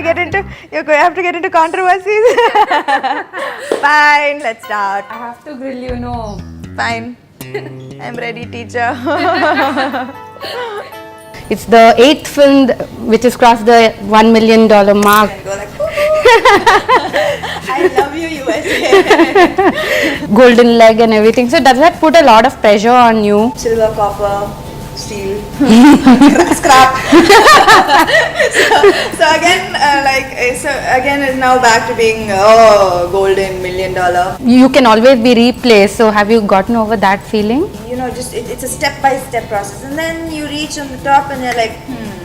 have to get into controversies. Fine, let's start. I have to grill you, no. Fine. I'm ready, teacher. It's the 8th film which has crossed the $1 million mark. And go like, I love you, USA. Golden leg and everything. So does that put a lot of pressure on you? Silver, copper, steel, scrap. so again is now back to being golden $1 million. You can always be replaced. So have you gotten over that feeling? You know, just it's a step-by-step process, and then you reach on the top, and you're like,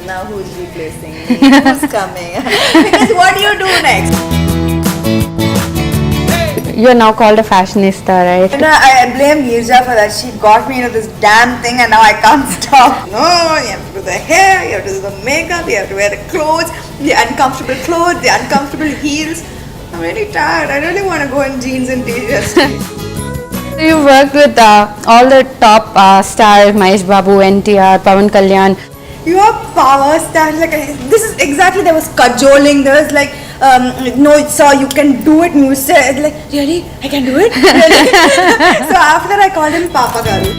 now who's replacing me? Who's coming? Because what do you do next? You're now called a fashionista, right? You know, I blame Girja for that. She got me into this damn thing, and now I can't stop. No, you have to do the hair, you have to do the makeup, you have to wear the clothes, the uncomfortable clothes, the uncomfortable heels. I'm really tired. I really want to go in jeans and t-shirts. So you worked with all the top stars, Mahesh Babu, NTR, Pawan Kalyan. Your power stars, like this is exactly, there was cajoling, there was like, no, it's all, you can do it, and you said, like, really? I can do it? Really? So after that, I called him Papa Garu.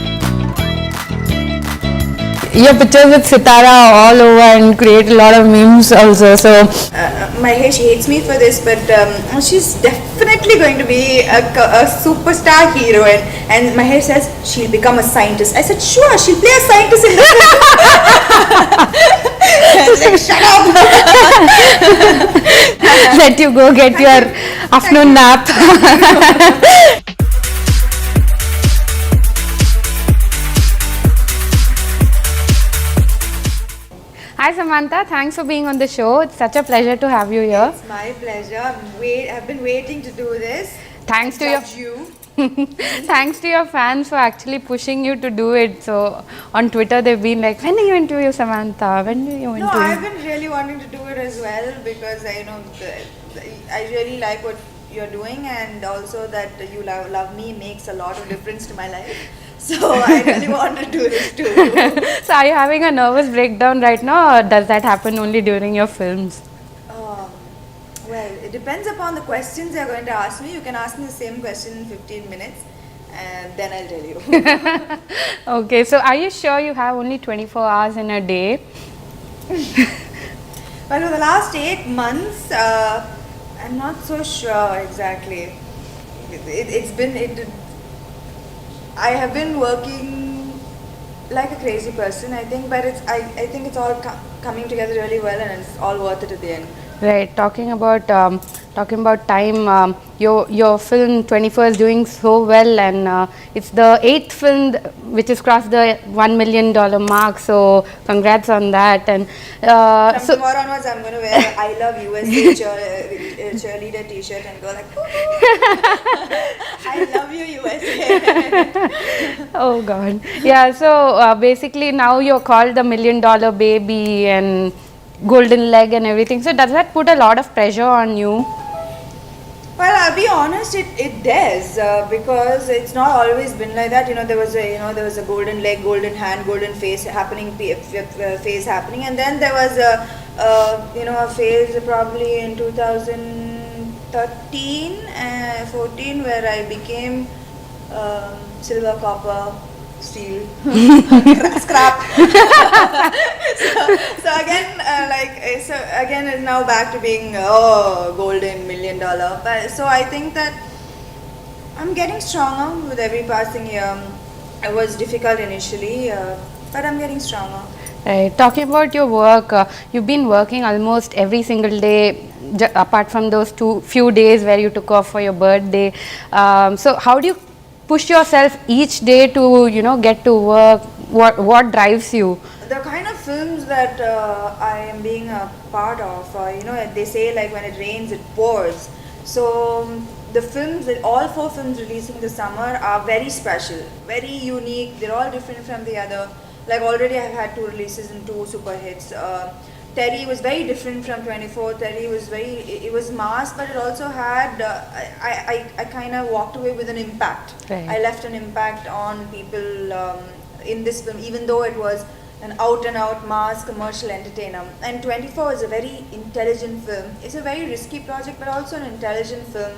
Your pictures with Sitara all over and create a lot of memes also. So Mahesh hates me for this, but she's definitely going to be a superstar heroine. And Mahesh says she'll become a scientist. I said, sure, she'll play a scientist in the film. Like, shut up. let you go get your afternoon nap. Hi Samantha, thanks for being on the show. It's such a pleasure to have you here. It's my pleasure. I've been waiting to do this. Thanks to you. Thanks to your fans for actually pushing you to do it. So on Twitter they've been like, when do you interview Samantha? When do you interview? No, I've been really wanting to do it as well, because I really like what you're doing, and also that you love me makes a lot of difference to my life. So I really want to do this too. So are you having a nervous breakdown right now, or does that happen only during your films? Well, it depends upon the questions you're going to ask me. You can ask me the same question in 15 minutes, and then I'll tell you. Okay, so are you sure you have only 24 hours in a day? Well, for the last 8 months, I'm not so sure exactly. I have been working like a crazy person, I think, but I think it's all coming together really well, and it's all worth it at the end. Right. Talking about time, your film 24 is doing so well, and it's the 8th film which has crossed the $1 million mark. So congrats on that. And from tomorrow onwards, I'm going to wear I Love USA cheerleader T-shirt and go like, I love you, USA. Oh God. Yeah. So basically, now you're called the $1 million baby and golden leg and everything. So does that put a lot of pressure on you? Well, I'll be honest, it does, because it's not always been like that. There was a golden leg, golden hand, golden face happening, and then there was a phase probably in 2013, 14, where I became silver, copper, steel, scrap. so again is now back to being golden $1 million. But so I think that I'm getting stronger with every passing year. It was difficult initially, but I'm getting stronger. Right. Talking about your work, you've been working almost every single day, apart from those few days where you took off for your birthday. So how do you push yourself each day to get to work? What drives you? The kind of films that I am being a part of, they say like when it rains it pours. So the films, all 4 films releasing this summer are very special, very unique. They're all different from the other. Like already I've had 2 releases and 2 super hits. Terry was very different from 24. Terry was it was mass, but it also had, I kind of walked away with an impact. Right. I left an impact on people in this film, even though it was an out and out mass commercial entertainer. And 24 is a very intelligent film. It's a very risky project, but also an intelligent film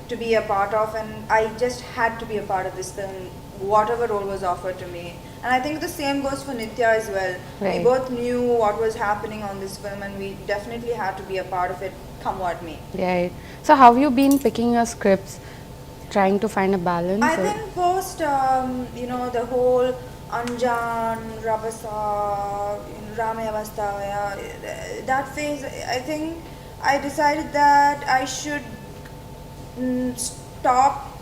to be a part of. And I just had to be a part of this film, whatever role was offered to me. And I think the same goes for Nitya as well. We Right. both knew what was happening on this film, and we definitely had to be a part of it, come what may. Right. So how have you been picking your scripts, trying to find a balance? I or- think post, the whole Anjan, Rabasa, Rame Avastha, that phase, I think I decided that I should stop,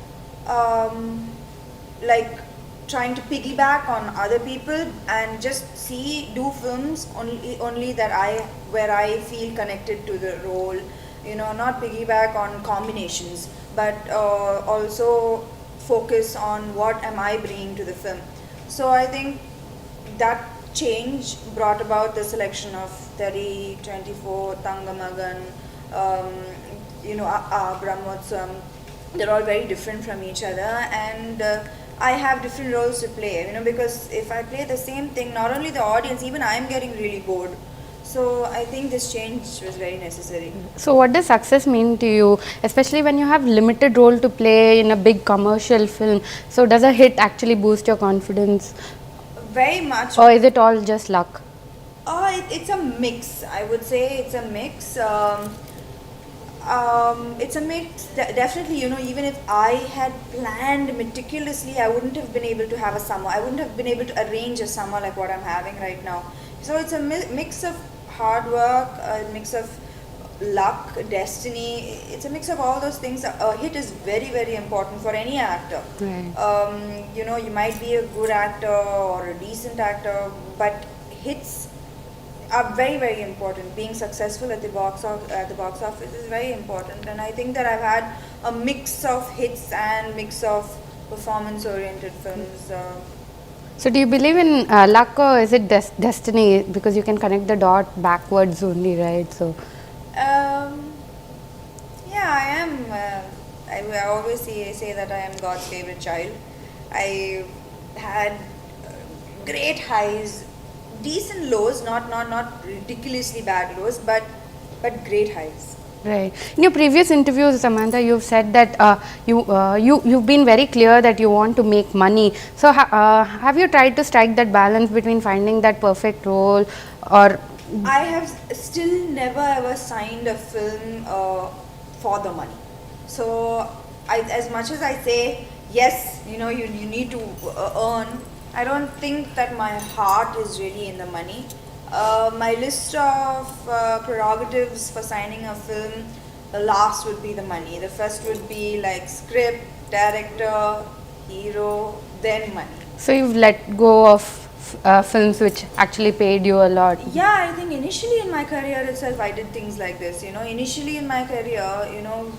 like trying to piggyback on other people and just do films only that where I feel connected to the role, not piggyback on combinations, but also focus on what am I bringing to the film. So I think that change brought about the selection of 30, 24, Tangamagan, Brahmotsam. They're all very different from each other, and I have different roles to play, because if I play the same thing, not only the audience, even I'm getting really bored. So I think this change was very necessary. So what does success mean to you, especially when you have limited role to play in a big commercial film? So does a hit actually boost your confidence, Very much. or is it all just luck? It's a mix. I would say it's a mix. It's a mix. Definitely, even if I had planned meticulously, I wouldn't have been able to have a summer. I wouldn't have been able to arrange a summer like what I'm having right now. So it's a mix of hard work, a mix of luck, destiny. It's a mix of all those things. A hit is very, very important for any actor. Right. You might be a good actor or a decent actor, but hits are very, very important. Being successful at the box office is very important, and I think that I've had a mix of hits and mix of performance oriented films. So do you believe in luck, or is it destiny, because you can connect the dot backwards only, right? So Yeah, I am. I always say that I am God's favorite child. I had great highs, decent lows, not ridiculously bad lows, but great highs. right. In your previous interviews, Samantha, you've said that you've been very clear that you want to make money. So have you tried to strike that balance between finding that perfect role, or I have still never ever signed a film for the money. So, as much as I say yes, you need to earn. I don't think that my heart is really in the money. My list of prerogatives for signing a film, the last would be the money. The first would be like script, director, hero, then money. so you've let go of films which actually paid you a lot? Yeah, I think initially in my career itself, I did things like this. Initially in my career,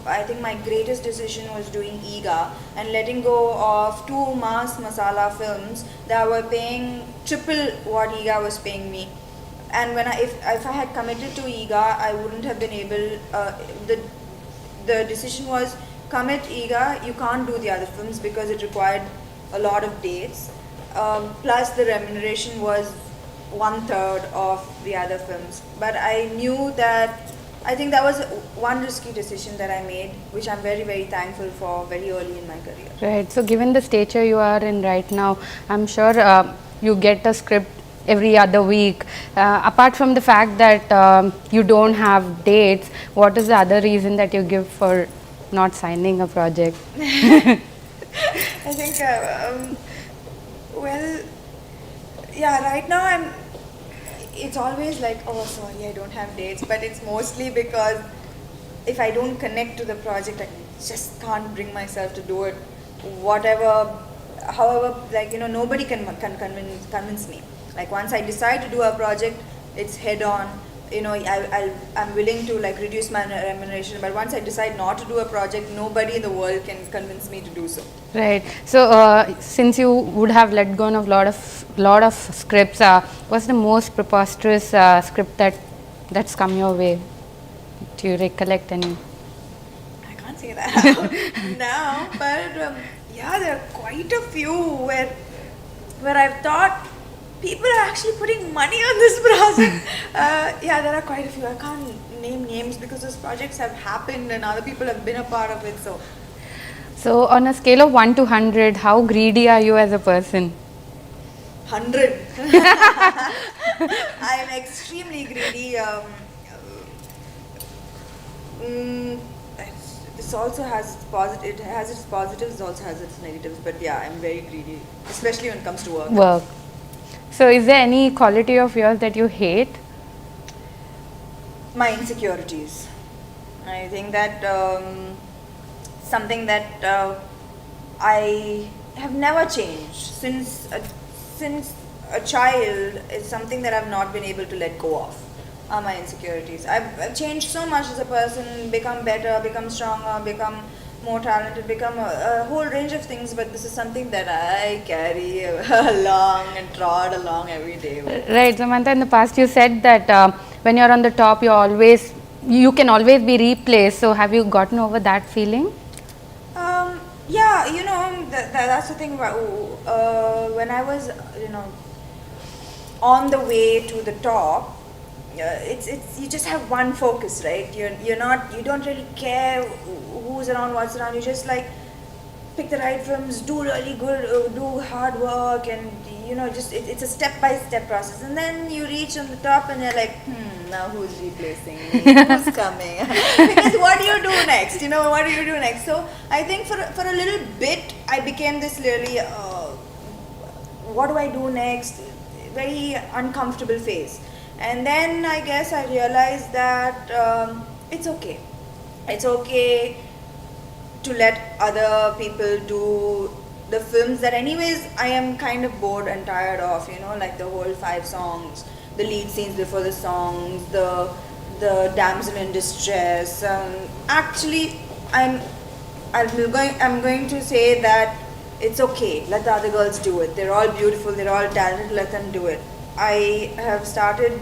I think my greatest decision was doing EGA and letting go of two mass masala films that were paying triple what EGA was paying me. And if I had committed to EGA, I wouldn't have been able. The decision was commit EGA. You can't do the other films because it required a lot of dates. Plus the remuneration was 1/3 of the other films. But I knew that I think that was one risky decision that I made, which I'm very, very thankful for very early in my career. Right. So given the stature you are in right now, I'm sure you get a script every other week. Apart from the fact that you don't have dates, what is the other reason that you give for not signing a project? I think, well, yeah, right now it's always like, oh, sorry, I don't have dates, but it's mostly because if I don't connect to the project, I just can't bring myself to do it. However, nobody can convince me. Like once I decide to do a project, it's head on. I'm willing to reduce my remuneration, but once I decide not to do a project, nobody in the world can convince me to do so. Right. So since you would have let go of lot of scripts, what's the most preposterous script that's come your way? Do you recollect any? I can't say that now, but yeah, there are quite a few where I've thought people are actually putting money on this project. Yeah, there are quite a few. I can't name names because those projects have happened and other people have been a part of it. So, on a scale of 1 to 100, how greedy are you as a person? 100. I am extremely greedy. This also has its positive. It has its positives. It also has its negatives. But yeah, I'm very greedy, especially when it comes to work. Work. So, is there any quality of yours that you hate? My insecurities. I think that something that I have never changed since a child is something that I've not been able to let go of. Are my insecurities. I've changed so much as a person, become better, become stronger, become more talented, become a whole range of things. But this is something that I carry along and trod along every day. Right, Samantha, in the past you said that when you're on the top, you can always be replaced. So, have you gotten over that feeling? Yeah, that's the thing about when I was, on the way to the top. It's you just have one focus, right? You don't really care who's around, what's around. You just like pick the right films, do really good, do hard work, and just it's a step by step process. And then you reach on the top, and you're like, now who's replacing me? Who's coming? Because what do you do next? What do you do next? So I think for a little bit, I became this really, what do I do next? Very uncomfortable phase. And then I guess I realized that it's okay. It's okay to let other people do the films that anyways I am kind of bored and tired of, like the whole 5 songs, the lead scenes before the songs, the damsel in distress. Actually, I'm going to say that it's okay. Let the other girls do it. They're all beautiful. They're all talented. Let them do it. I have started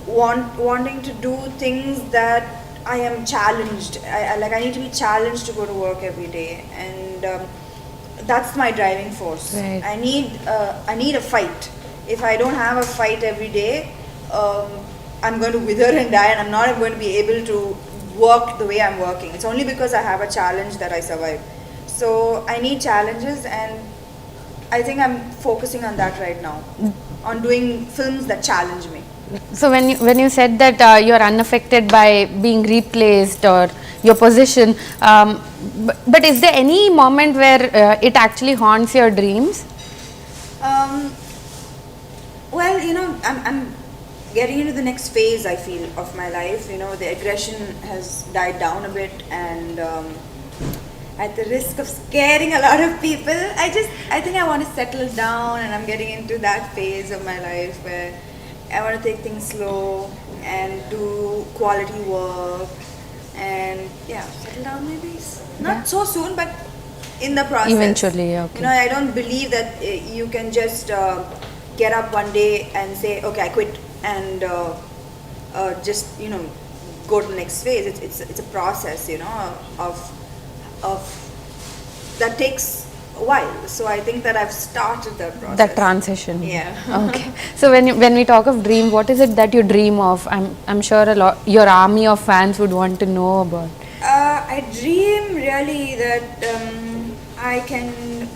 wanting to do things that I am challenged. I need to be challenged to go to work every day, and that's my driving force. Right. I need a fight. If I don't have a fight every day, I'm going to wither and die, and I'm not going to be able to work the way I'm working. It's only because I have a challenge that I survive. So I need challenges, and I think I'm focusing on that right now, on doing films that challenge me. So, when you said that you're unaffected by being replaced or your position, but is there any moment where it actually haunts your dreams? Well, I'm getting into the next phase, I feel, of my life. The aggression has died down a bit, and at the risk of scaring a lot of people, I think I want to settle down, and I'm getting into that phase of my life where I want to take things slow and do quality work, and settle down maybe. Not so soon, but in the process. Eventually, okay. I don't believe that you can just get up one day and say, okay, I quit, and just go to the next phase. It's a process, of that takes a while. So I think that I've started that process. That transition. Yeah. Okay. So when we talk of dream, what is it that you dream of? I'm sure your army of fans would want to know about. I dream really that I can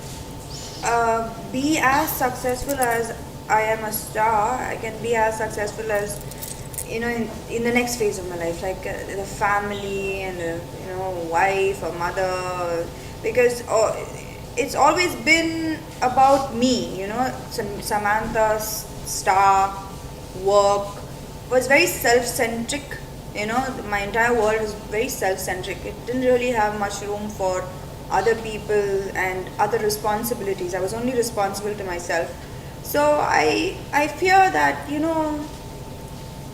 be as successful as I am a star. I can be as successful as in the next phase of my life, like the family and wife or mother, because it's always been about me. Samantha's star work was very self-centric. My entire world was very self-centric. It didn't really have much room for other people and other responsibilities. I was only responsible to myself. So I fear that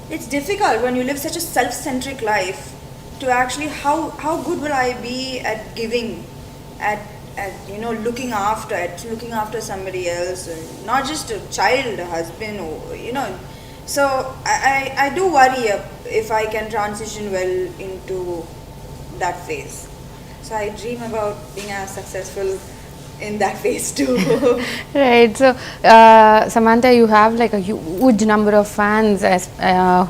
it's difficult when you live such a self-centric life to actually how good will I be at giving, at looking after somebody else, and not just a child, a husband, or So I do worry if I can transition well into that phase. So I dream about being as successful in that phase too. Right. So, Samantha, you have like a huge number of fans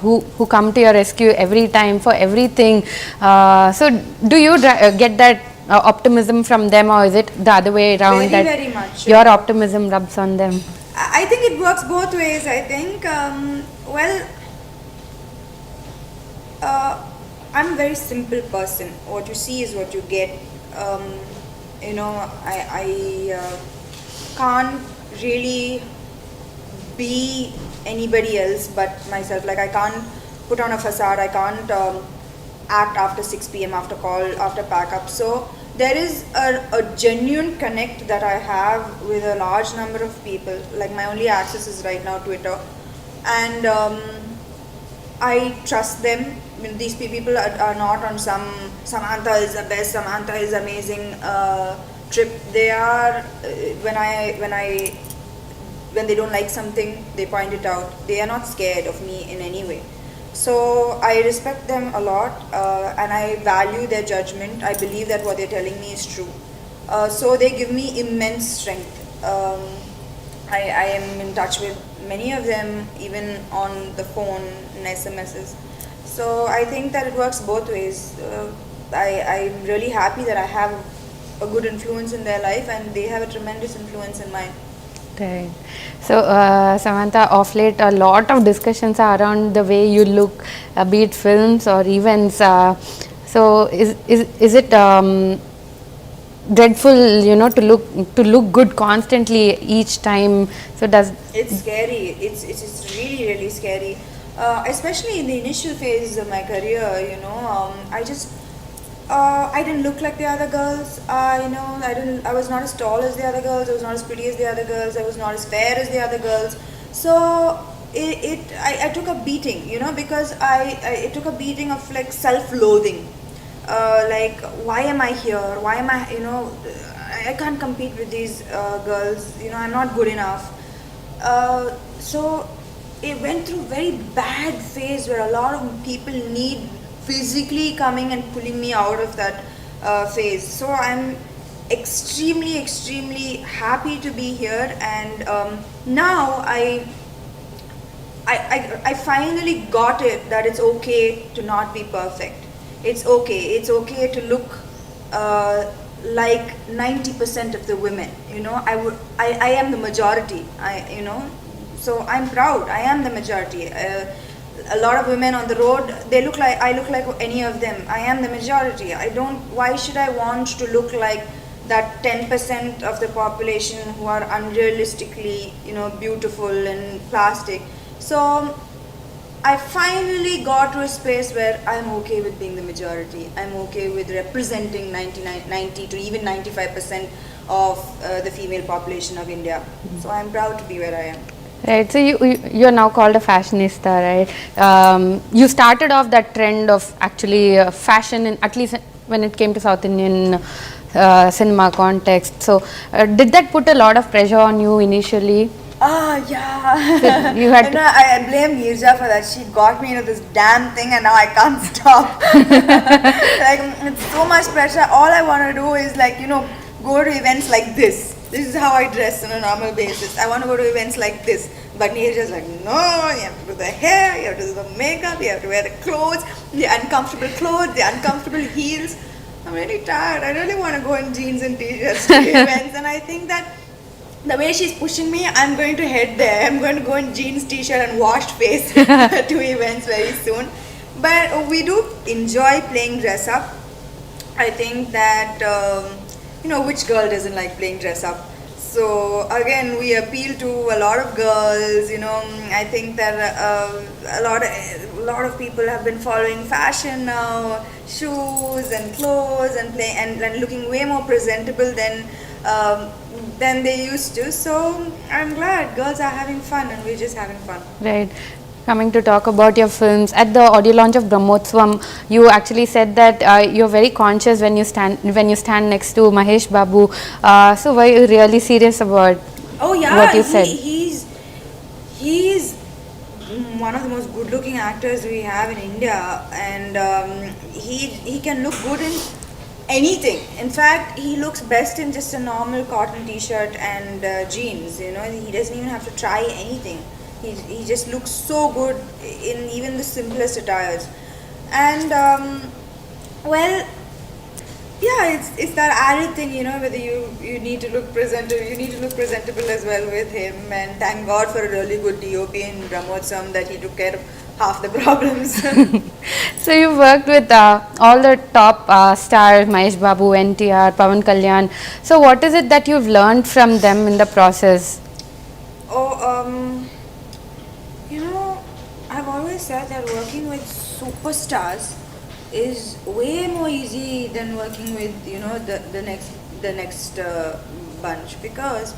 who come to your rescue every time for everything. So, do you get that optimism from them, or is it the other way around Very, that very much. your optimism rubs on them? I think it works both ways. I think, well, I'm a very simple person. What you see is what you get. Um, I can't really be anybody else but myself. Like I can't put on a facade. I can't act after 6 p.m. after call, after pack up. So there is a genuine connect that I have with a large number of people. Like my only access is right now Twitter, and I trust them. I mean, these people are not on some Samantha is the best, Samantha is amazing trip. They are when they don't like something, they point it out. They are not scared of me in any way. So I respect them a lot, and I value their judgment. I believe that what they're telling me is true. So they give me immense strength. I am in touch with many of them, even on the phone and SMSs. So I think that it works both ways. I'm really happy that I have a good influence in their life, and they have a tremendous influence in mine. Right. So, Samantha, of late, a lot of discussions are around the way you look, be it films or events. So, is it dreadful, to look good constantly each time? So, does It's scary. It's really really scary. Especially in the initial phase of my career, I didn't look like the other girls. I was not as tall as the other girls. I was not as pretty as the other girls. I was not as fair as the other girls. So I took a beating, because it took a beating of like self-loathing. Like, why am I here? Why am I, I can't compete with these girls. I'm not good enough. So it went through very bad phase where a lot of people need physically coming and pulling me out of that phase. So I'm extremely, extremely happy to be here, and now I finally got it that it's okay to not be perfect. It's okay. It's okay to look like 90% of the women. I am the majority. So I'm proud. I am the majority. A lot of women on the road, I look like any of them. I am the majority. Why should I want to look like that 10% of the population who are unrealistically, beautiful and plastic? So I finally got to a space where I'm okay with being the majority. I'm okay with representing 90 to even 95% of the female population of India. So I'm proud to be where I am. Right, so you're now called a fashionista, right? You started off that trend of actually fashion, at least when it came to South Indian cinema context. So, did that put a lot of pressure on you initially? Yeah. So you had I blame Mirza for that. She got me into this damn thing, and now I can't stop. Like, it's so much pressure. All I want to do is go to events like this. This is how I dress on a normal basis. I want to go to events like this. But Neerja's like, no, you have to do the hair, you have to do the makeup, you have to wear the clothes, the uncomfortable clothes, the uncomfortable heels. I'm really tired. I really want to go in jeans and t-shirts to events. And I think that the way she's pushing me, I'm going to head there. I'm going to go in jeans, t-shirt and washed face to events very soon. But we do enjoy playing dress up. I think that which girl doesn't like playing dress up? So again, we appeal to a lot of girls. I think that a lot of people have been following fashion now, shoes and clothes, and looking way more presentable than they used to. So I'm glad girls are having fun, and we're just having fun. Right. Coming to talk about your films, at the audio launch of Brahmotsvam, you actually said that you're very conscious when you stand next to Mahesh Babu. So were you really serious about what you said? He's one of the most good-looking actors we have in India, and he can look good in anything. In fact, he looks best in just a normal cotton t-shirt and jeans. You know, he doesn't even have to try anything. He just looks so good in even the simplest attires. And well, yeah, it's that added thing, you know, whether you need to look presentable, you need to look presentable as well with him. And thank God for a really good DOP in Brahmotsam that he took care of half the problems. So you've worked with all the top stars, Mahesh Babu, NTR, Pawan Kalyan. So what is it that you've learned from them in the process? Oh, you know, I've always said that working with superstars is way more easy than working with, you know, the next bunch, because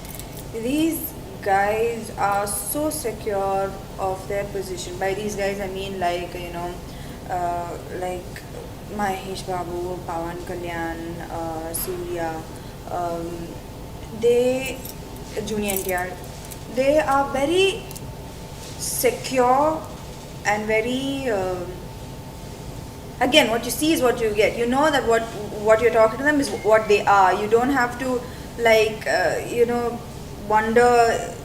these guys are so secure of their position. By these guys I mean, like, you know, like Mahesh Babu, Pawan Kalyan, Surya, um, they, Junior NTR, they are very secure and very again, what you see is what you get. You know that what you're talking to them is what they are. You don't have to, like, you know, wonder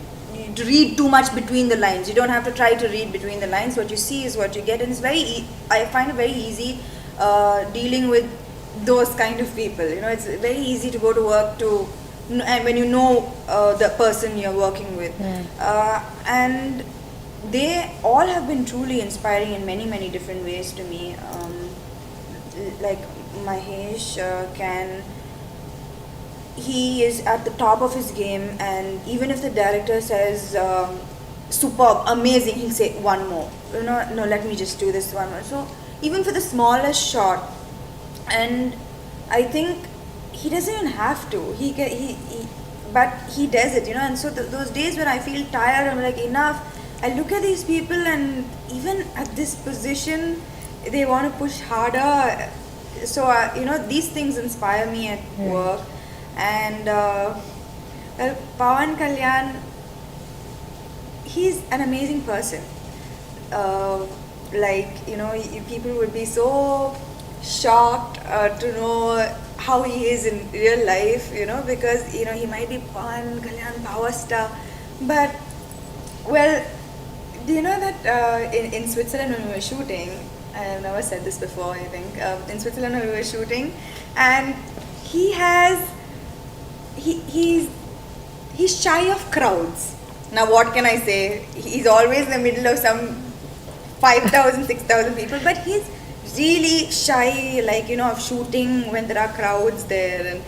to read too much between the lines. You don't have to try to read between the lines. What you see is what you get, and it's I find it very easy dealing with those kind of people. You know, it's very easy to go to work to, and when you know the person you're working with, and they all have been truly inspiring in many different ways to me. Like Mahesh he is at the top of his game, and even if the director says superb, amazing, he'll say one more. You know, no, let me just do this one more. So even for the smallest shot, and I think he doesn't even have to. But he does it. You know, and so those days when I feel tired, I'm like, enough. I look at these people, and even at this position, they want to push harder. So you know, these things inspire me at work. And well, Pawan Kalyan, he's an amazing person. Like, you know, people would be so shocked to know how he is in real life. You know, because, you know, he might be Pawan Kalyan power star, but well, do you know that in Switzerland when we were shooting, I've never said this before, I think, in Switzerland when we were shooting, and he's shy of crowds. Now what can I say? He's always in the middle of some 5,000, 6,000 people, but he's really shy, like, you know, of shooting when there are crowds there.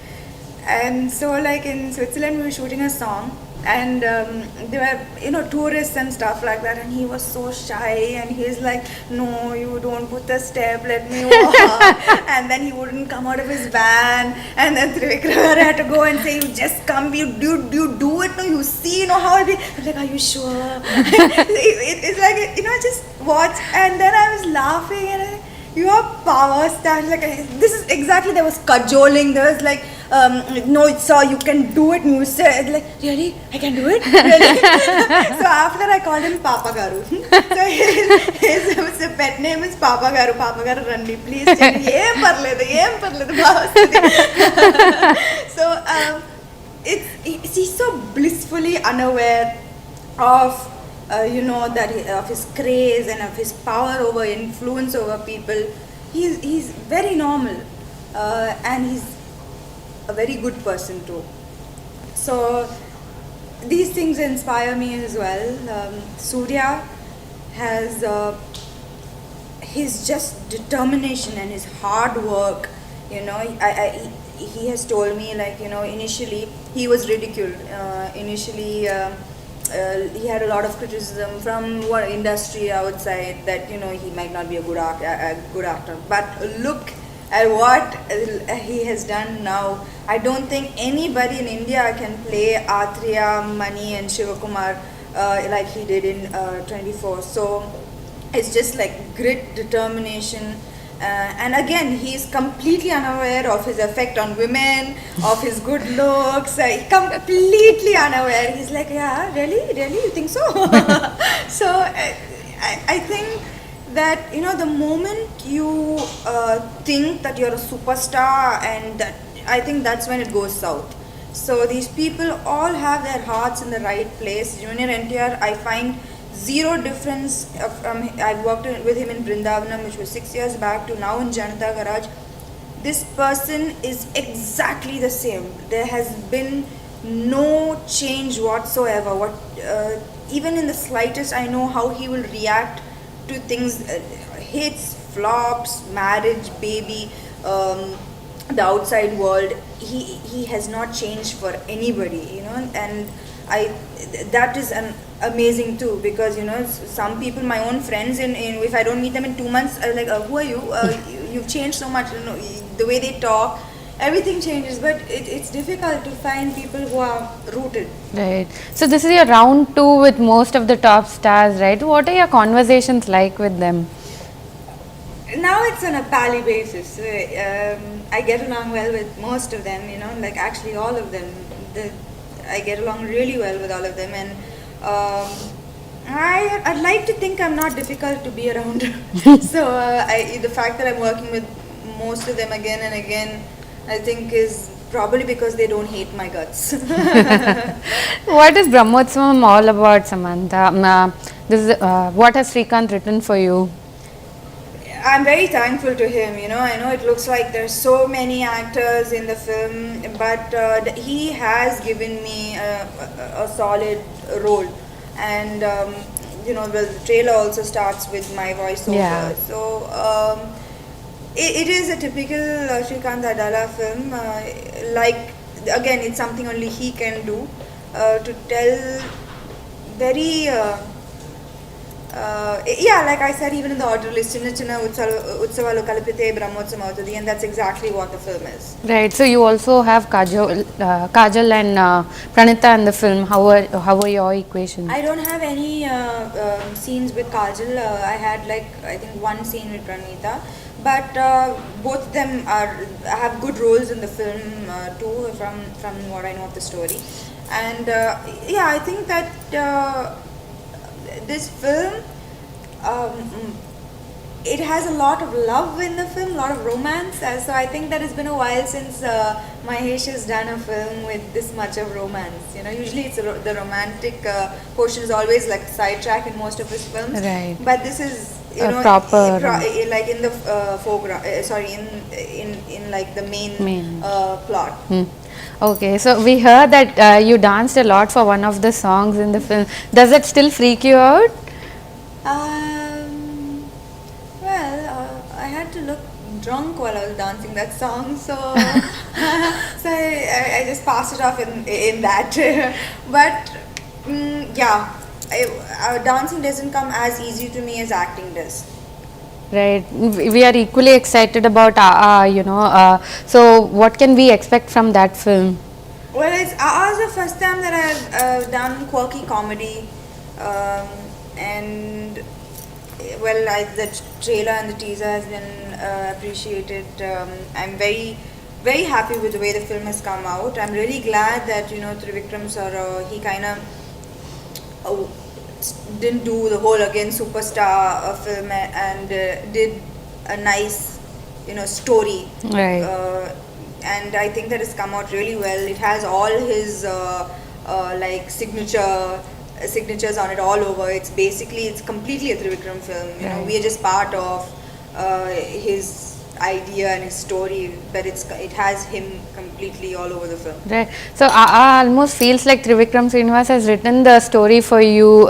And so, like, in Switzerland we were shooting a song, and there were, you know, tourists and stuff like that, and he was so shy, and he's like, no, you don't put the step, let me walk. And then he wouldn't come out of his van, and then Trivikram had to go and say, you just come, you do it, no, you see, you know how it be. I'm like, are you sure? It's like, you know, just watch. And then I was laughing, and I, you are power star. Like, this is exactly, there was cajoling, there was like, no, sir, you can do it. And you said, like, really? I can do it? Really? So after I called him Papa Garu. So his pet name is Papa Garu. Papa Garu Randi, please tell me, em parledu, So he's so blissfully unaware of you know, that of his craze and of his power over influence over people. He's very normal, and he's a very good person too. So these things inspire me as well. Surya has his just determination and his hard work. You know, he has told me, like, you know, initially he was ridiculed. Initially he had a lot of criticism from what industry outside, that, you know, he might not be a good actor. But look at what he has done now. I don't think anybody in India can play Atriya, Mani and Shivakumar like he did in 24. So it's just like grit, determination. And again, he's completely unaware of his effect on women, of his good looks. Completely unaware. He's like, yeah, really, you think so? So I think that the moment you think that you're a superstar, and that I think that's when it goes south. So these people all have their hearts in the right place. Junior NTR, I find zero difference from I worked with him in Brindavanam, which was 6 years back, to now in Janata Garage. This person is exactly the same. There has been no change whatsoever. Even in the slightest, I know how he will react to things, hits, flops, marriage, baby, the outside world. He has not changed for anybody. And I that is an amazing too, because some people, my own friends, in if I don't meet them in 2 months, I'm like, who are you? You've changed so much. The way they talk, everything changes. But it's difficult to find people who are rooted. Right. So this is your round two with most of the top stars, right? What are your conversations like with them? Now it's on a pally basis. I get along well with most of them, like actually all of them. I get along really well with all of them, and I'd like to think I'm not difficult to be around. So the fact that I'm working with most of them again and again, I think is probably because they don't hate my guts. What is Brahmotsavam all about, Samantha? What has Srikanth written for you? I'm very thankful to him. I know it looks like there's so many actors in the film, but he has given me a solid role. And the trailer also starts with my voiceover. Yeah. So it is a typical Srikanth Adala film. Like, again, it's something only he can do, to tell very like I said, even in the order list, Chinna Chinna Utsavalu Kalapite Brahmotsavam Avutadi, and that's exactly what the film is. Right. So you also have Kajal and Pranita in the film. How are your equations? I don't have any scenes with Kajal. I had I think one scene with Pranita, but both of them have good roles in the film too, from what I know of the story. And I think that this film, it has a lot of love in the film, a lot of romance. So I think that it's been a while since Mahesh has done a film with this much of romance. Usually it's the romantic portion is always like sidetrack in most of his films. Right. But this is proper like in the foreground. Sorry, in like the main. Plot. Okay, so we heard that you danced a lot for one of the songs in the film. Does it still freak you out? I had to look drunk while I was dancing that song, so so I just passed it off in that. But dancing doesn't come as easy to me as acting does. Right, we are equally excited about so what can we expect from that film? Well, it's the first time that I've done quirky comedy, and the trailer and the teaser has been appreciated. I'm very, very happy with the way the film has come out. I'm really glad that Trivikram sir, he kind of didn't do the whole again superstar film, and did a nice story. Right. And I think that has come out really well. It has all his signatures on it all over. It's completely a Trivikram film. Right. We are just part of his idea and his story, but it has him completely all over the film. Right. So almost feels like Trivikram Srinivas has written the story for you.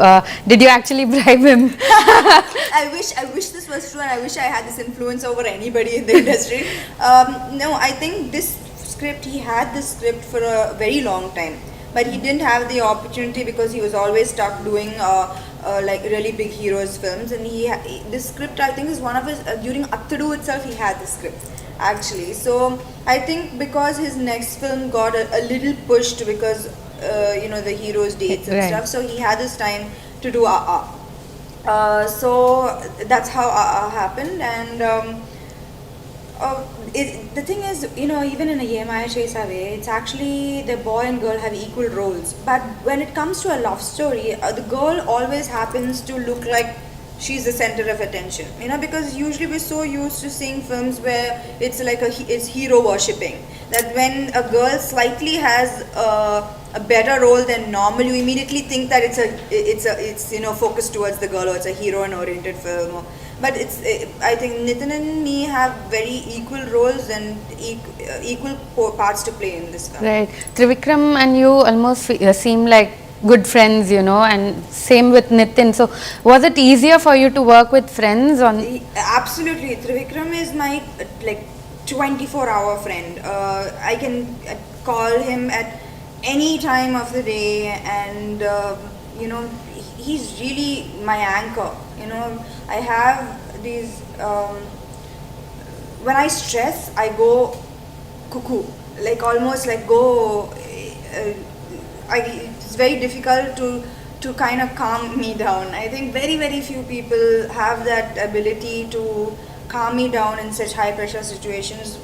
Did you actually bribe him? I wish this was true, and I wish I had this influence over anybody in the industry. No, I think he had this script for a very long time, but he didn't have the opportunity because he was always stuck doing like really big heroes films. And this script, I think, is one of his during Attadu itself he had the script actually. So I think because his next film got a little pushed because the heroes dates and Right. stuff, so he had this time to do so that's how happened. And the thing is, even in a Ye Maya Shai Save, it's actually the boy and girl have equal roles. But when it comes to a love story, the girl always happens to look like she's the center of attention, because usually we're so used to seeing films where it's like it's hero worshipping, that when a girl slightly has a better role than normal, you immediately think that it's focused towards the girl, or it's a heroine oriented film. But I think Nitin and me have very equal roles and equal parts to play in this film. Right. Trivikram and you almost seem like good friends, and same with Nitin. So, was it easier for you to work with friends on? Absolutely. Trivikram is my 24-hour friend. I can call him at any time of the day, and he's really my anchor. I have these. When I stress, I go cuckoo, like almost like go. It's very difficult to kind of calm me down. I think very few people have that ability to calm me down in such high pressure situations,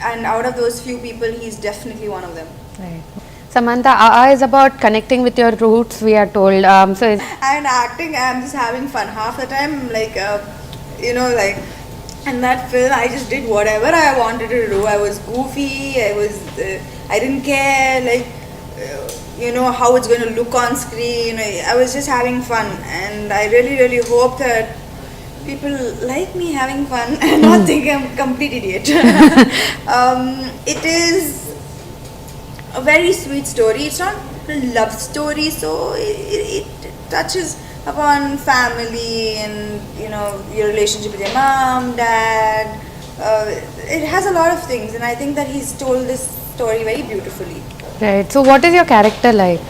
and out of those few people, he's definitely one of them. Right. Samantha, is about connecting with your roots, we are told. And acting, I'm just having fun. Half the time, in that film, I just did whatever I wanted to do. I was goofy. I didn't care, how it's going to look on screen. I was just having fun, and I really hope that people like me having fun and not think I'm a complete idiot. It is a very sweet story. It's not a love story, so it touches upon family and your relationship with your mom, dad. It has a lot of things, and I think that he's told this story very beautifully. Right. So, what is your character like?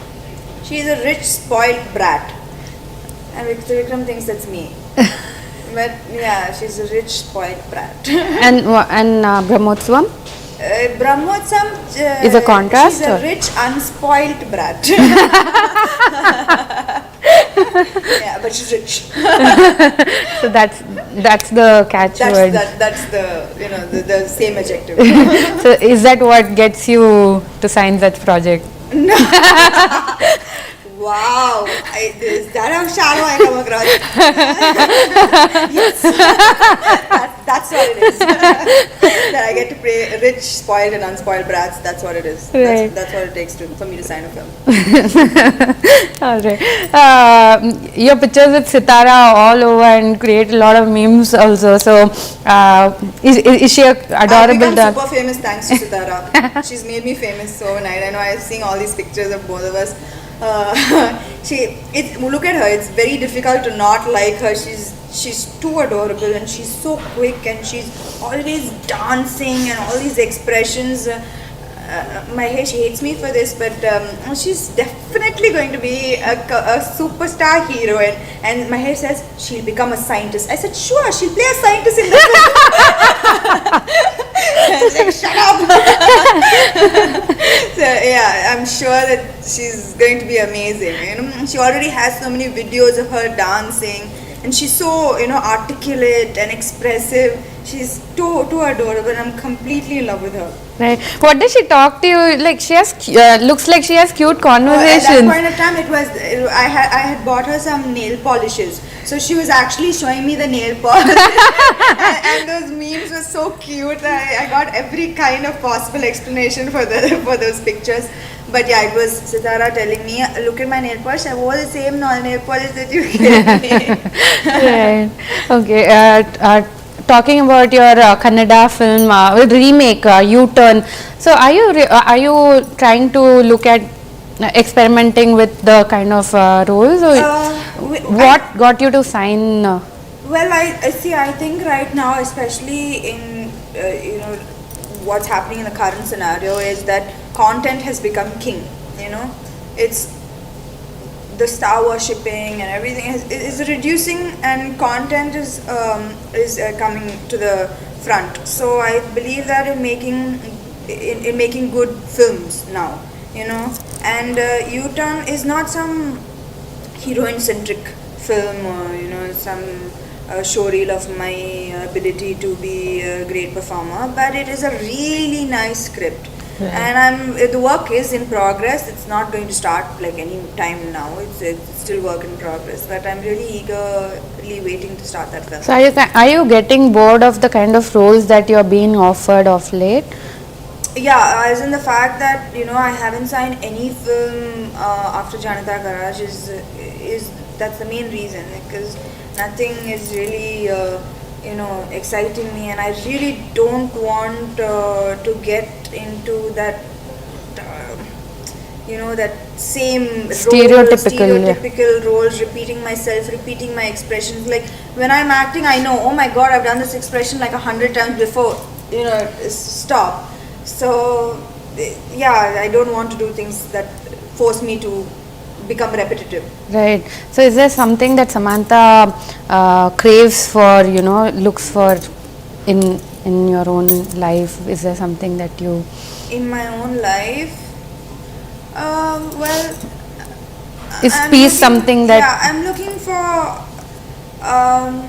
She's a rich, spoiled brat, and Vikram thinks that's me. But yeah, she's a rich, spoiled brat. and Brahmotsvam? Brahmotsam is a contrast. She's a rich, unspoiled brat. Yeah, but she's rich. So that's the catchword. That's the same adjective. So is that what gets you to sign that project? No. Wow, is that how shallow I come across? Yes, that's what it is. That I get to play rich, spoiled, and unspoiled brats. That's what it is. Right. That's what it takes for me to sign a film. All right. Your pictures with Sitara all over and create a lot of memes also. So, is she adorable? I've become super famous thanks to Sitara. She's made me famous overnight. I know I'm seeing all these pictures of both of us. Look at her. It's very difficult to not like her. She's too adorable, and she's so quick, and she's always dancing and all these expressions. Mahesh hates me for this, but she's definitely going to be a superstar heroine. And Mahesh says she'll become a scientist. I said, sure, she'll play a scientist in the film. Like, shut up. So yeah, I'm sure that she's going to be amazing. She already has so many videos of her dancing, and she's so articulate and expressive. She's too adorable, and I'm completely in love with her. Right. What does she talk to you? Like she has looks like she has cute conversations. At that point of time, I had bought her some nail polishes, so she was actually showing me the nail polish, and those memes were so cute. I got every kind of possible explanation for those pictures. But yeah, it was Sitara telling me, look at my nail polish. I wore the same nail polish that you gave me. Right. Okay. Talking about your Kannada film remake, U-Turn. So, are you trying to look at experimenting with the kind of roles, or what got you to sign? Well, I see. I think right now, especially in what's happening in the current scenario, is that content has become king. It's the star worshipping and everything is reducing, and content is coming to the front. So I believe that in making good films now, and U-Turn is not some heroine centric film, or some showreel of my ability to be a great performer, but it is a really nice script. Right. And the work is in progress. It's not going to start like any time now. It's still work in progress, but I'm really eagerly waiting to start that film. So are you getting bored of the kind of roles that you're being offered of late? Yeah, as in the fact that I haven't signed any film after Janata Garage is that's the main reason, because nothing is really exciting me, and I really don't want to get into that uh, that same Stereotypical, yeah. stereotypical roles, repeating myself, repeating my expressions. Like when I'm acting, I know, oh my god, I've done this expression like 100 times before. Stop. So yeah, I don't want to do things that force me to become repetitive. Right. So is there something that Samantha craves for, looks for in your own life? Is there something that you... In my own life, well, Is I'm peace looking, something that... yeah, I'm looking for, um,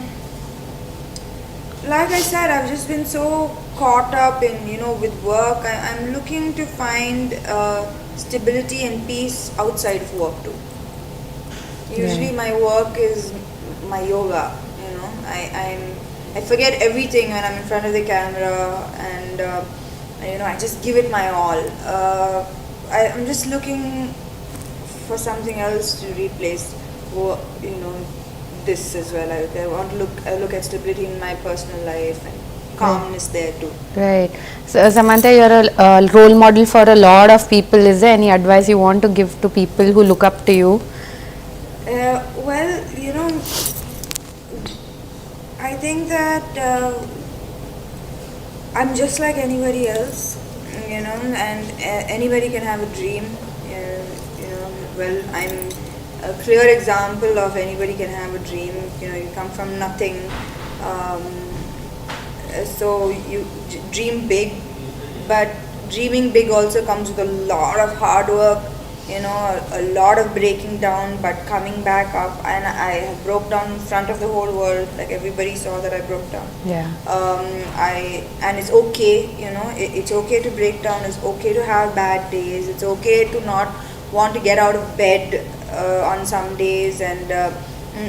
like I said, I've just been so caught up in, with work. I'm looking to find stability and peace outside of work too. Usually my work is my yoga, I forget everything when I'm in front of the camera, and I just give it my all. I'm just looking for something else to replace this as well. I want to look at stability in my personal life and calmness there too. Right. So Samantha, you're a role model for a lot of people. Is there any advice you want to give to people who look up to you? Well, I think that I'm just like anybody else, and anybody can have a dream. Well, I'm a clear example of anybody can have a dream. You come from nothing, um, so you dream big, but dreaming big also comes with a lot of hard work, a lot of breaking down, but coming back up. And I broke down in front of the whole world, like everybody saw that I broke down. Yeah. And it's okay, it's okay to break down. It's okay to have bad days. It's okay to not want to get out of bed on some days, and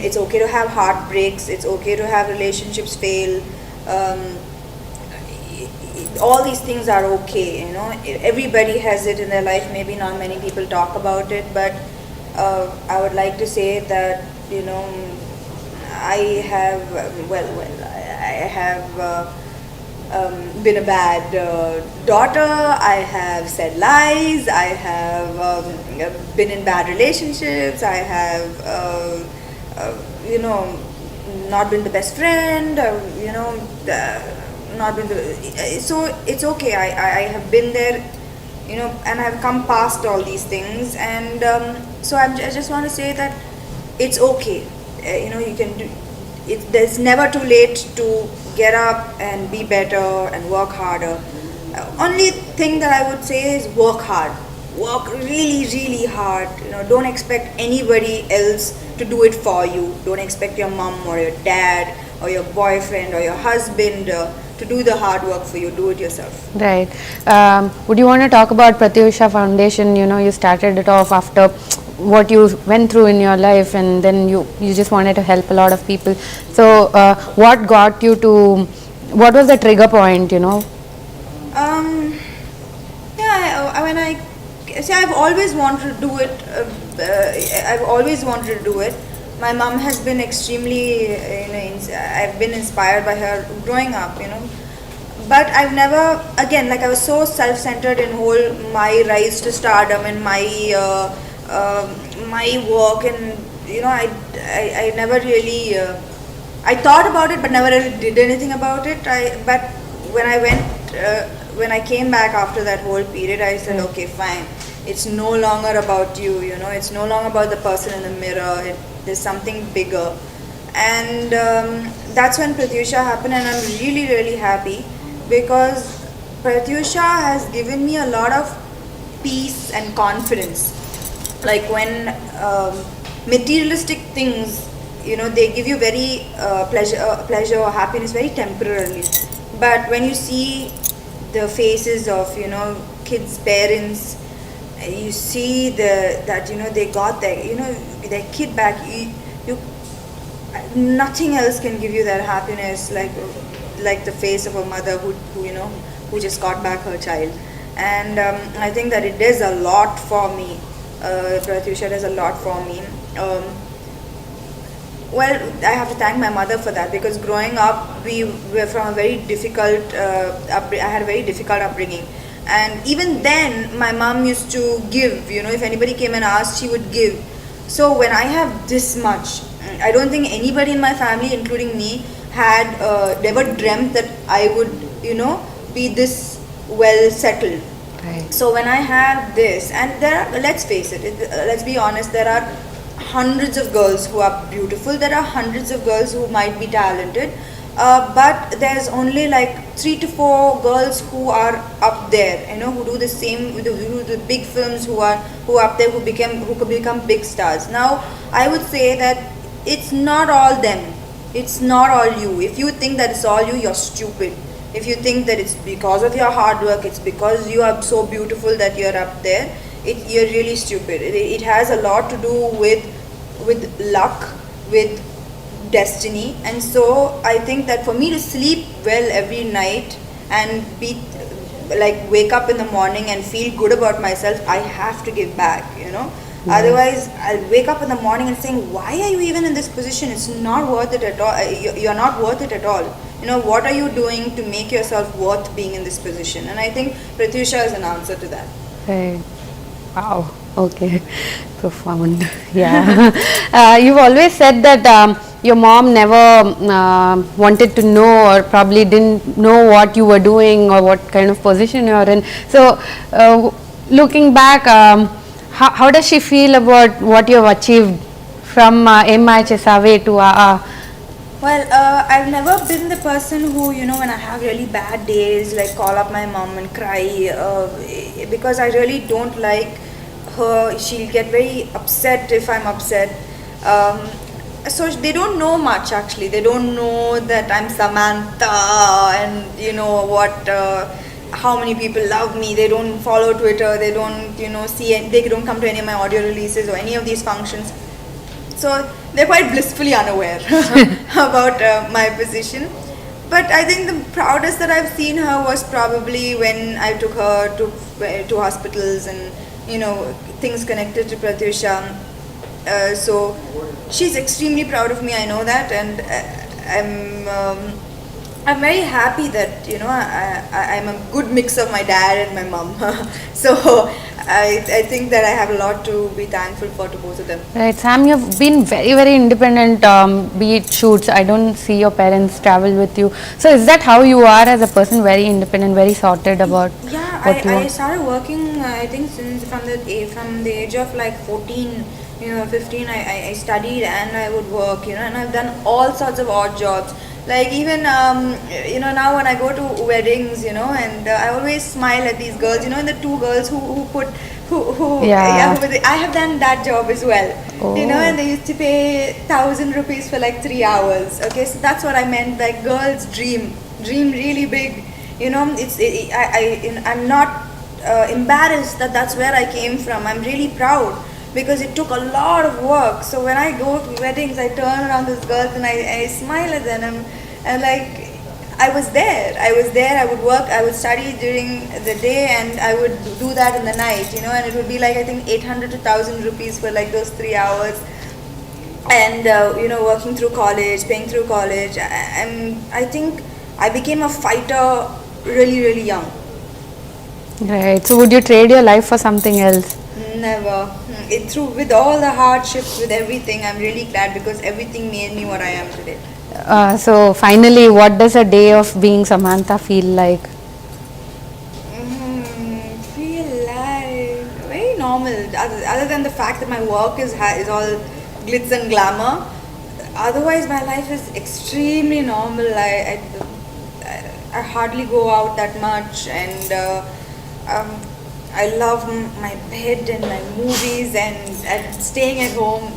it's okay to have heartbreaks. It's okay to have relationships fail. um, all these things are okay. Everybody has it in their life. Maybe not many people talk about it, but I would like to say that I have I have been a bad daughter. I have said lies. I have been in bad relationships. I have not been the best friend. Not been the, so it's okay. I have been there, and I've come past all these things, and so I just want to say that it's okay. You can do it. There's never too late to get up and be better and work harder. Only thing that I would say is work hard. Work really, really hard. Don't expect anybody else to do it for you. Don't expect your mom or your dad or your boyfriend or your husband to do the hard work for you. Do it yourself. Right. Would you want to talk about Pratyusha Foundation? You started it off after what you went through in your life, and then you just wanted to help a lot of people. So what got you to, what was the trigger point? Yeah, when I see, I've always wanted to do it. I've always wanted to do it. My mom has been extremely, I've been inspired by her growing up, but I've never, again, like I was so self-centered in whole my rise to stardom and my work, and I never really, I thought about it, but never really did anything about it. But when I came back after that whole period, I said, okay, fine. It's no longer about you, it's no longer about the person in the mirror. There's something bigger. And that's when Pratyusha happened, and I'm really, really happy because Pratyusha has given me a lot of peace and confidence. Like when materialistic things, they give you very pleasure or happiness very temporarily. But when you see the faces of kids' parents. You see that they got their kid back. You nothing else can give you that happiness like the face of a mother who just got back her child. And I think that it does a lot for me. Pratyusha does a lot for me. Well, I have to thank my mother for that, because growing up we were from a very difficult I had a very difficult upbringing. And even then my mom used to give, if anybody came and asked, she would give. So when I have this much, I don't think anybody in my family, including me, had never dreamt that I would, be this well settled. Right. So when I have this, and let's face let's be honest, there are hundreds of girls who are beautiful, there are hundreds of girls who might be talented, but there's only like 3 to 4 girls who are up there, who do the same, who do the big films, who are up there, who could become big stars. Now, I would say that it's not all them, it's not all you. If you think that it's all you, you're stupid. If you think that it's because of your hard work, it's because you are so beautiful that you're up there, you're really stupid. It has a lot to do with luck, with destiny. And so I think that for me to sleep well every night and be like wake up in the morning and feel good about myself, I have to give back. Otherwise I'll wake up in the morning and saying, why are you even in this position? It's not worth it at all. You're not worth it at all. What are you doing to make yourself worth being in this position? And I think Pratyusha is an answer to that. Right. Wow. Okay. Profound. Yeah. You've always said that your mom never wanted to know, or probably didn't know what you were doing or what kind of position you're in. So, looking back, how does she feel about what you've achieved from MIHSAW to AA? Well, I've never been the person who, when I have really bad days, like call up my mom and cry, because I really don't like her. She'll get very upset if I'm upset. So they don't know much, actually. They don't know that I'm Samantha and, how many people love me. They don't follow Twitter. They don't, they don't come to any of my audio releases or any of these functions. So they're quite blissfully unaware about my position. But I think the proudest that I've seen her was probably when I took her to hospitals and things connected to Pratyusha. So she's extremely proud of me. I know that, and I'm very happy that I'm a good mix of my dad and my mom. So I think that I have a lot to be thankful for to both of them. Right, Sam, you've been very, very independent, be it shoots. I don't see your parents travel with you. So is that how you are as a person, very independent, very sorted about what you I want? started working, I think, since from the age of like 14, 15, I studied and I would work, and I've done all sorts of odd jobs. Like even, now when I go to weddings, and I always smile at these girls, and the two girls I have done that job as well, Oh. and they used to pay 1,000 rupees for like 3 hours. Okay, so that's what I meant, like girls dream really big, I'm not embarrassed that that's where I came from. I'm really proud, because it took a lot of work. So when I go to weddings, I turn around these girls and I smile at them, and like I was there, I would work, I would study during the day, and I would do that in the night, and it would be like, I think 800 to 1,000 rupees for like those 3 hours. And working through college, paying through college, and I think I became a fighter really young. Right. So would you trade your life for something else? Never. With all the hardships, with everything, I'm really glad, because everything made me what I am today. So finally, what does a day of being Samantha feel like? Feel like very normal. Other than the fact that my work is all glitz and glamour, otherwise my life is extremely normal. I hardly go out that much, and I love my bed and my movies and staying at home.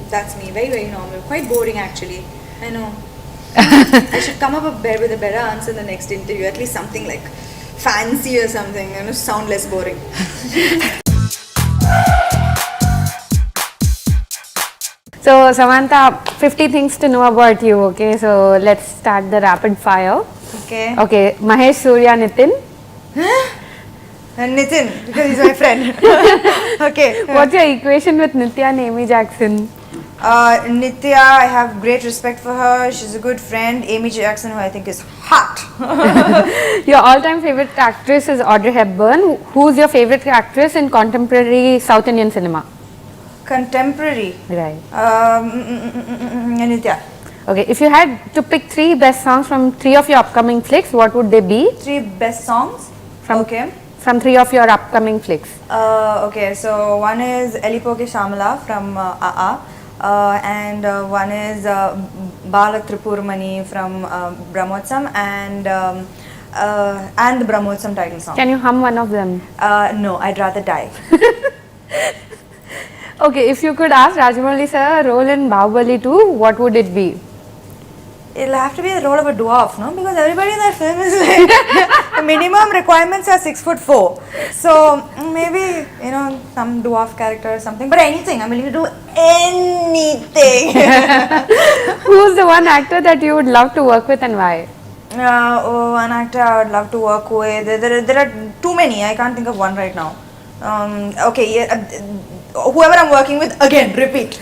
That's me. Very normal. Quite boring, actually. I know. I should come up with a better answer in the next interview. At least something like fancy or something, sound less boring. So Samantha, 50 things to know about you. Okay, so let's start the rapid fire. Okay. Okay, Mahesh, Surya, Nitin. And Nitin, because he's my friend. Okay. What's your equation with Nitya and Amy Jackson? Nitya, I have great respect for her. She's a good friend. Amy Jackson, who I think is hot. Your all-time favorite actress is Audrey Hepburn. Who's your favorite actress in contemporary South Indian cinema? Contemporary. Right. Nitya. Okay, if you had to pick 3 best songs from 3 of your upcoming flicks, what would they be? 3 best songs? Okay. From 3 of your upcoming flicks. Okay, so one is Elipoke Shamala from AA. And one is Bala Tripurmani from Brahmotsam and the Brahmotsam title song. Can you hum one of them? No, I'd rather die. Okay, if you could ask Rajamouli sir a role in Bahubali 2, what would it be? It'll have to be the role of a dwarf, no? Because everybody in that film is like, the minimum requirements are 6'4". So maybe, some dwarf character or something. But anything, I'm willing to do anything. Who's the one actor that you would love to work with and why? One actor I would love to work with. There are too many. I can't think of one right now. Okay, yeah, whoever I'm working with, again, repeat.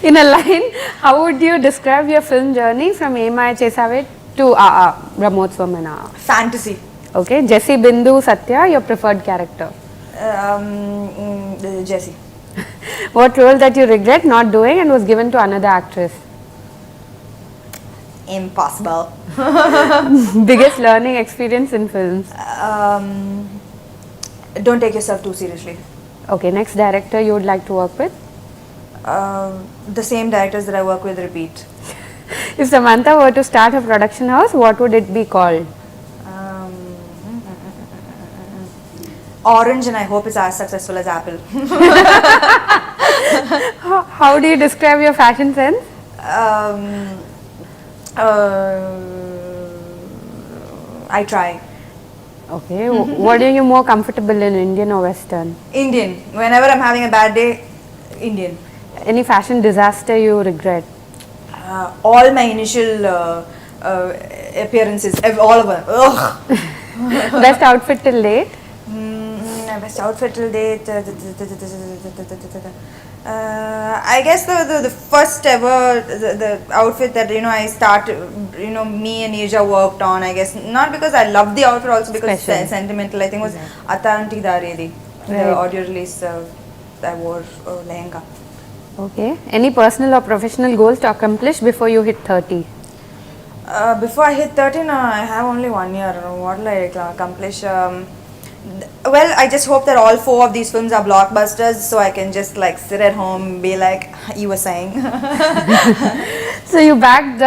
In a line, how would you describe your film journey from Emaya Chesave to Brahmotsam and AA? Fantasy. Okay, Jessie, Bindu, Satya, your preferred character? Jessie. What role that you regret not doing and was given to another actress? Impossible. Biggest learning experience in films? Don't take yourself too seriously. Okay, next director you would like to work with? The same directors that I work with, repeat. If Samantha were to start a production house, what would it be called? Orange, and I hope it's as successful as Apple. How do you describe your fashion sense? I try. Okay, what are you more comfortable in, Indian or Western? Indian. Whenever I'm having a bad day, Indian. Any fashion disaster you regret? All my initial appearances, all of them. Ugh. Best outfit till date? Best outfit till date. I guess the first ever the outfit that I me and Asia worked on. I guess not because I loved the outfit, also because it's sentimental. I think it was Ataranti Daredi, the audio release I wore lehenga. Okay. Any personal or professional goals to accomplish before you hit 30? Before I hit 30, no, I have only 1 year. What will I accomplish? Well, I just hope that all 4 of these films are blockbusters, so I can just sit at home and be like you were saying. So you bagged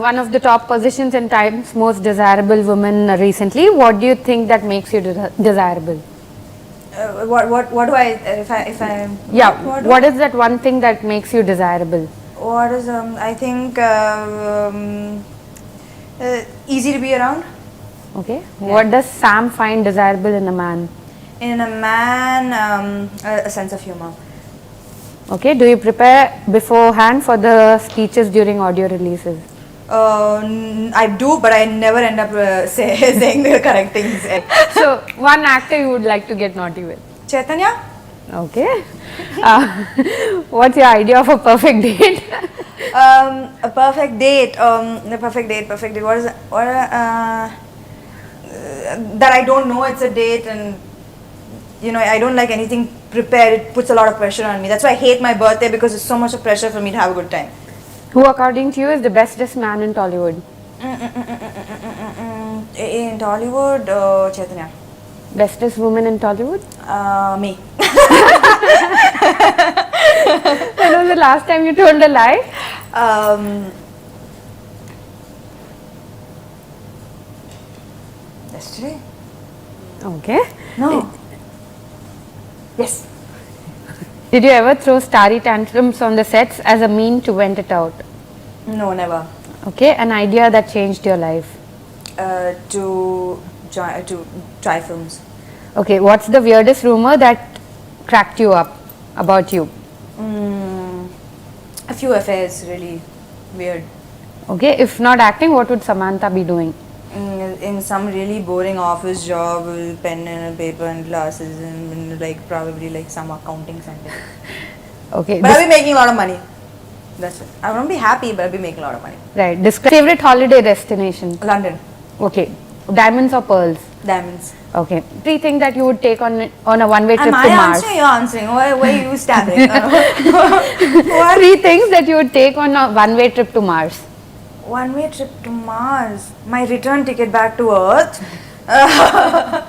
one of the top positions in Time's Most Desirable Women recently. What do you think that makes you desirable? What do I if I yeah, what is that one thing that makes you desirable? What is I think easy to be around. Okay. Yeah. What does Sam find desirable in a man? In a man, a sense of humor. Okay. Do you prepare beforehand for the speeches during audio releases? I do, but I never end up saying the correct things. So, one actor you would like to get naughty with? Chaitanya. Okay. What's your idea of a perfect date? A perfect date. Perfect date. What is that? That I don't know it's a date, and I don't like anything prepared. It puts a lot of pressure on me. That's why I hate my birthday, because it's so much of pressure for me to have a good time. Who, according to you, is the bestest man in Tollywood? In Tollywood, Chaitanya. Bestest woman in Tollywood? Me. When was the last time you told a lie? Yesterday. Okay. No. Yes. Did you ever throw starry tantrums on the sets as a mean to vent it out? No, never. Okay, an idea that changed your life? To try films. Okay, what's the weirdest rumor that cracked you up about you? A few affairs, really weird. Okay, if not acting, what would Samantha be doing? In some really boring office job with pen and paper and glasses and like probably like some accounting something. Okay, But I'll be making a lot of money. That's it. I won't be happy, but I'll be making a lot of money. right. Describe favorite holiday destination. London, Okay, diamonds or pearls? diamonds. Okay, 3 things that you would take on a one-way trip Am to I Mars. answering? You're answering. Why are you stabbing? What? 3 things that you would take on a one-way trip to Mars. One-way trip to Mars. My return ticket back to Earth. And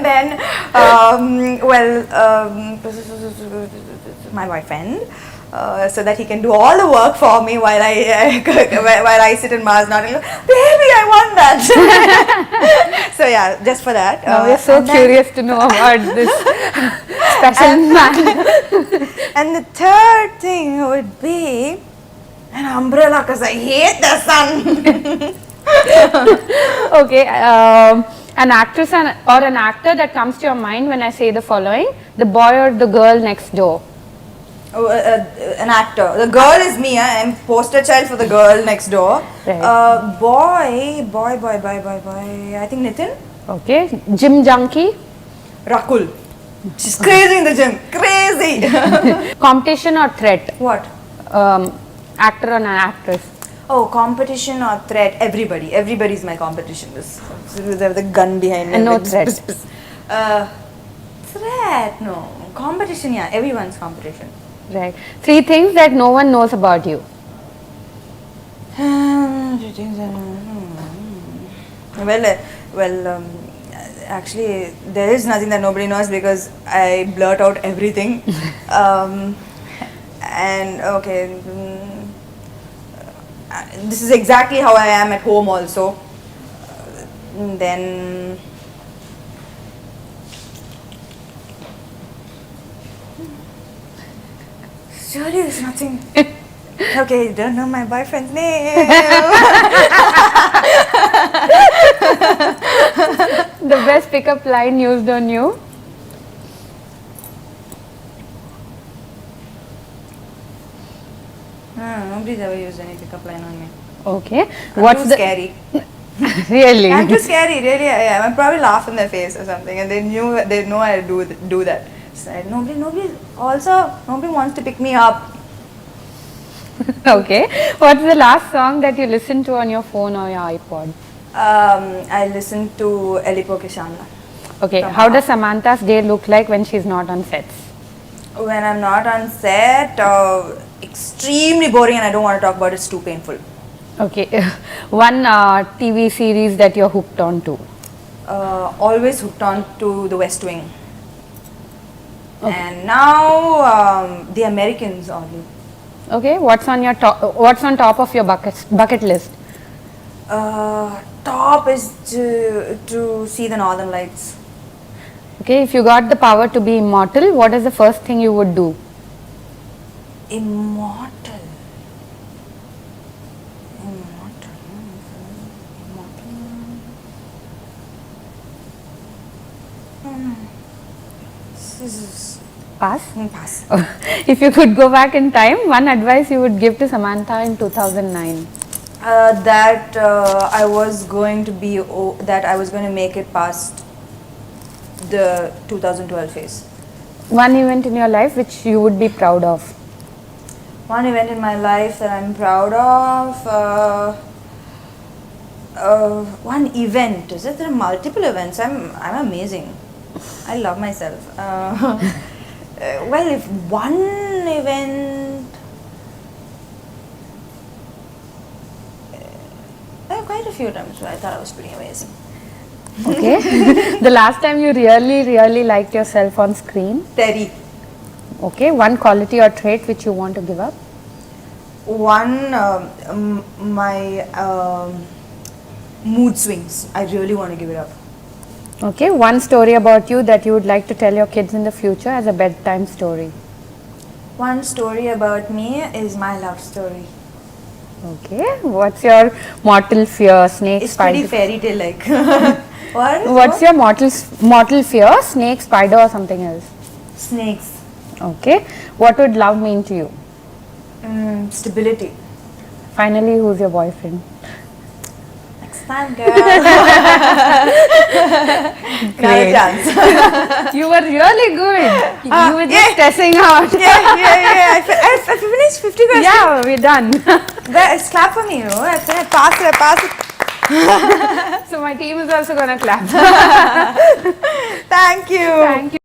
then, my boyfriend, so that he can do all the work for me while I sit in Mars, not baby, I want that. So yeah, just for that. Now we're so and then- curious to know about this special man. And the third thing would be an umbrella because I hate the sun. Okay, an actress or an actor that comes to your mind when I say the following: the boy or the girl next door. Oh, an actor. The girl is me. I'm poster child for the girl next door. Right. Boy. I think Nitin. Okay, gym junkie, Rakul. She's crazy in the gym. Crazy. competition or threat. What? Actor or an actress. Oh, competition or threat? Everybody. Everybody's my competition. The gun behind me. And no Like, threat. Threat? No. Competition, yeah. Everyone's competition. Right. 3 things that no one knows about you. Actually, there is nothing that nobody knows because I blurt out everything. And okay, this is exactly how I am at home also. Then surely there's nothing. Okay, you don't know my boyfriend's name. The best pickup line used on you. Nobody's ever used any pickup line on me. Okay. I'm too scary. Really? I'm too scary, really. I am. I'd probably laugh in their face or something, and they know I do that. So nobody wants to pick me up. Okay. What's the last song that you listened to on your phone or your iPod? I listen to Elipo Kishamla. Okay. From How her. does Samantha's day look like when she's not on sets? When I'm not on set, extremely boring, and I don't want to talk about it. It's too painful. Okay. One TV series that you're hooked on to. Always hooked on to The West Wing. And now The Americans only. Okay. What's on your What's on top of your bucket list? Top is to see the Northern Lights. Okay. If you got the power to be immortal, what is the first thing you would do? Immortal. This is Pass. pass. If you could go back in time, one advice you would give to Samantha in 2009. That I was going to make it past the 2012 phase. One event in your life which you would be proud of. One event in my life that I'm proud of. One event. Is it? There are multiple events. I'm amazing. I love myself. Well, if one event. Quite a few times where I thought I was pretty amazing. Okay. The last time you really liked yourself on screen. Terry. Okay. One quality or trait which you want to give up. One, my mood swings. I really want to give it up. Okay. One story about you that you would like to tell your kids in the future as a bedtime story. One story about me is my love story. Okay. What's your mortal fear? Snakes, It's pretty spiders? fairy tale like. What's your mortal fear? Snake, spider, or something else? Snakes. Okay. What would love mean to you? Stability. Finally, who's your boyfriend? Next time, girl. Not a chance. You were really good. You were just testing out. Yeah. I finished 50 questions. Yeah, we're done. Clap for me, I pass it. So my team is also gonna clap. Thank you. Thank you.